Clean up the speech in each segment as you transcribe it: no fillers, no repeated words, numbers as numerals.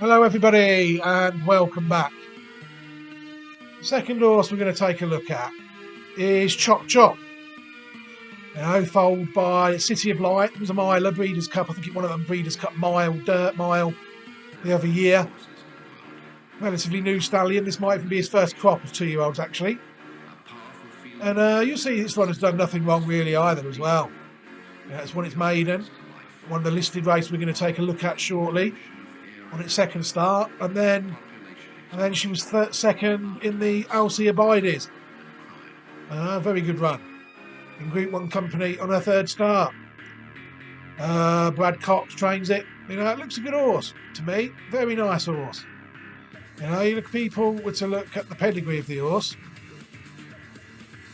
Hello everybody and welcome back. The second horse we're going to take a look at is Chop Chop. Foaled by City of Light. It was a miler, Breeders' Cup. I think it one of them Breeders' Cup mile, dirt mile the other year. Relatively new stallion. This might even be his first crop of 2-year-olds actually. And you'll see this one has done nothing wrong really either as well. It's won its maiden. Won the listed race we're going to take a look at shortly on its second start. And then she was second in the Alcibiades. Very good run in Group 1 company on her third start. Brad Cox trains it. It looks a good horse to me. Very nice horse. People were to look at the pedigree of the horse.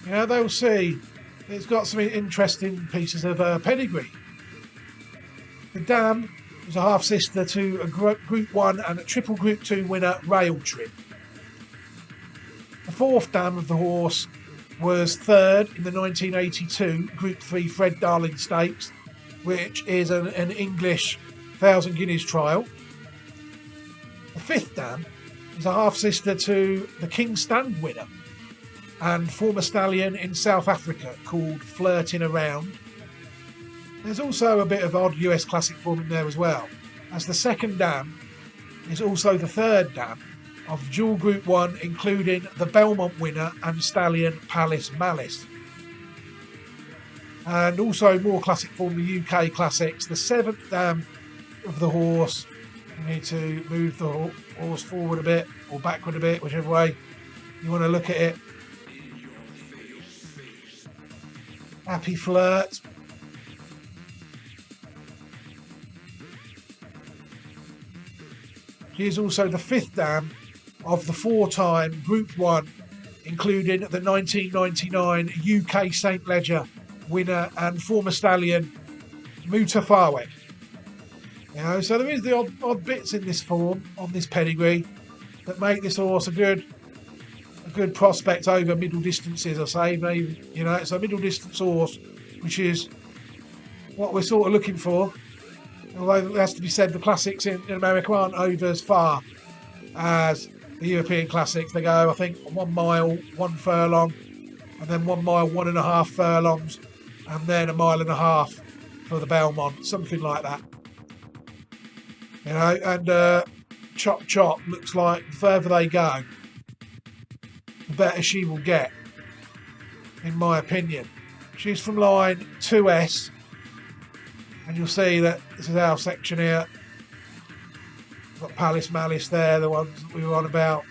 They'll see it's got some interesting pieces of pedigree. The dam was a half sister to a Group 1 and a triple Group 2 winner, Rail Trip. The fourth dam of the horse was third in the 1982 Group 3 Fred Darling Stakes, which is an English 1,000 guineas trial. The fifth dam is a half sister to the King Stand winner and former stallion in South Africa called Flirting Around. There's also a bit of odd US Classic form in there as well, as the second dam is also the third dam of dual Group 1, including the Belmont winner and stallion Palace Malice. And also more classic form, the UK Classics, the seventh dam of the horse. You need to move the horse forward a bit or backward a bit, whichever way you want to look at it. Happy Flirt. She is also the fifth dam of the four-time Group 1, including the 1999 UK St Ledger winner and former stallion Mutafawek. So there is the odd bits in this form, on this pedigree, that make this horse a good prospect over middle distances, I say. Maybe, it's a middle distance horse, which is what we're sort of looking for. Although it has to be said, the classics in America aren't over as far as the European classics. They go, I think, 1 mile, 1 furlong, and then 1 mile, 1.5 furlongs, and then 1.5 miles for the Belmont, something like that. And Chop Chop looks like the further they go, the better she will get, in my opinion. She's from line 2S, and you'll see that this is our section here. We've got Palace Malice there, the ones that we were on about.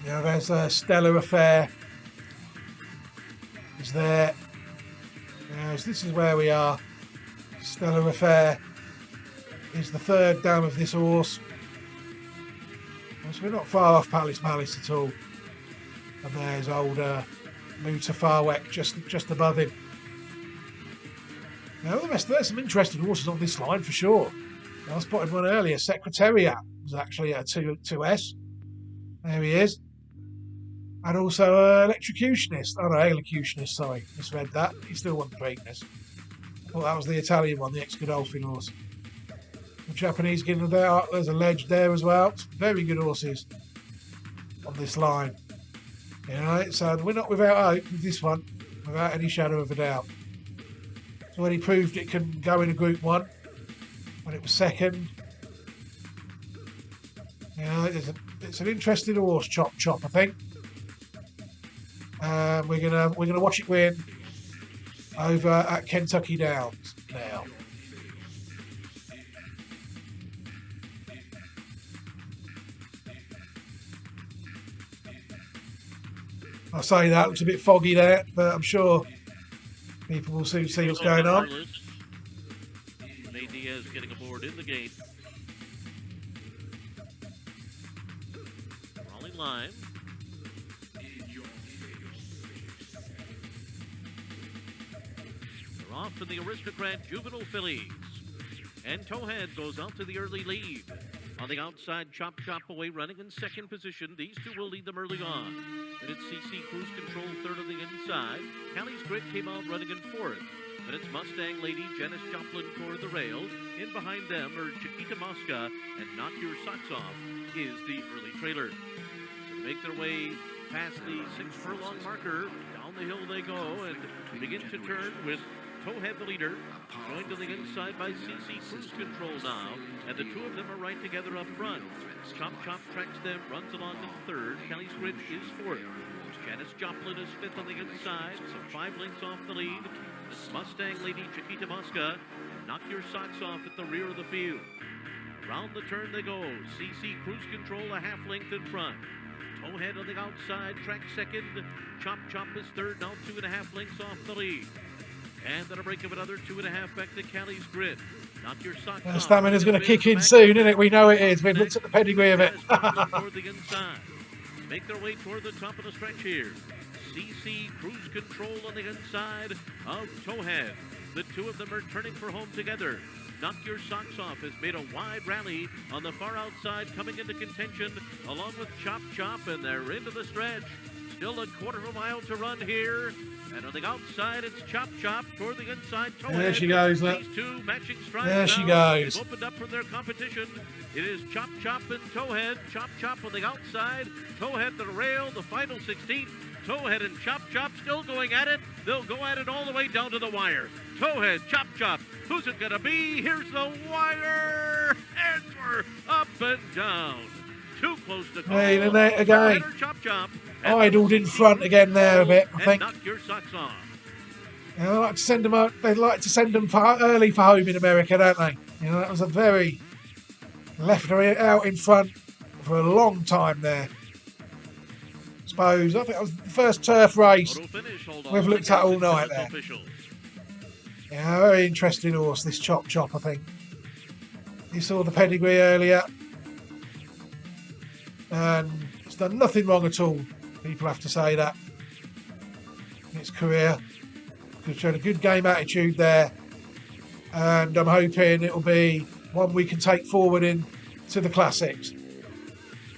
There's a Stellar Affair. Is there. So this is where we are. Stellar Affair is the third dam of this horse. So we're not far off Palace Malice at all. And there's old Mutafawek just above him. The rest, there's some interesting horses on this line for sure. I spotted one earlier. Secretariat was actually a 2S. There he is. And also Electrocutionist. Oh no, Elocutionist, sorry. Misread that. He still won the Preakness. I thought that was the Italian one, the ex-Godolphin horse. The Japanese getting there. There's a Ledge there as well. Very good horses on this line. So we're not without hope with this one, without any shadow of a doubt. So when he proved it can go in a Group 1, when it was second. It's an interesting horse, Chop Chop, I think. We're gonna watch it win over at Kentucky Downs now. I say that, looks a bit foggy there, but I'm sure people will soon see what's going on. Nate Diaz getting aboard in the gate. Rolling line. They're off for the Aristocrat Juvenile Fillies. And Towhead goes out to the early lead. On the outside, Chop Chop away running in second position. These two will lead them early on. And it's CC Cruise Control third on the inside. Callie's Grit came out running in fourth. But it's Mustang Lady Janice Joplin toward the rail. In behind them are Chiquita Mosca and Knock Your Socks Off is the early trailer. To make their way past the 6 furlong marker, down the hill they go and begin to turn with Towhead the leader, joined to the inside by CC Cruise Control now, and the two of them are right together up front. Chop Chop tracks them, runs along in third. Kelly's Grit is fourth. Janice Joplin is fifth on the inside, so 5 lengths off the lead. It's Mustang Lady Chiquita Mosca and Knock Your Socks Off at the rear of the field. Round the turn they go. CC Cruise Control a half length in front. Towhead on the outside, track second. Chop Chop is third, now 2.5 lengths off the lead. And then a break of another 2.5 back to Callie's Grid. Knock Your Socks Off. Stamina's going to kick in soon, isn't it? We know it is. We've looked at the pedigree of it. Toward the inside. Make their way toward the top of the stretch here. CC Cruise Control on the inside of Towhead. The two of them are turning for home together. Knock Your Socks Off has made a wide rally on the far outside, coming into contention along with Chop Chop, and they're into the stretch. Still a quarter of a mile to run here. And on the outside, it's Chop Chop toward the inside. Towhead. There she goes, look. These two matching strides. There she now. goes. They've opened up from their competition. It is Chop Chop and Towhead. Chop Chop on the outside. Towhead the rail, the final 16th. Towhead and Chop Chop still going at it. They'll go at it all the way down to the wire. Towhead, Chop Chop. Who's it going to be? Here's the wire. And we're up and down. Too close to call. Hey, the net again. Chop Chop. Idled in front again there a bit, I think. Knock Your Socks Off. Yeah, they like to send them out. They like to send them early for home in America, don't they? You know, that was a very left her out in front for a long time there. I suppose I think that was the first turf race we've looked at all night there. Yeah, very interesting horse, this Chop Chop. I think you saw the pedigree earlier, and it's done nothing wrong at all. People have to say that in its career. It's shown a good game attitude there, and I'm hoping it'll be one we can take forward into the classics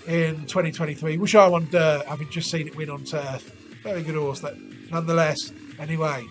in 2023. Wish I won dirt, having just seen it win on turf. Very good horse, that nonetheless. Anyway.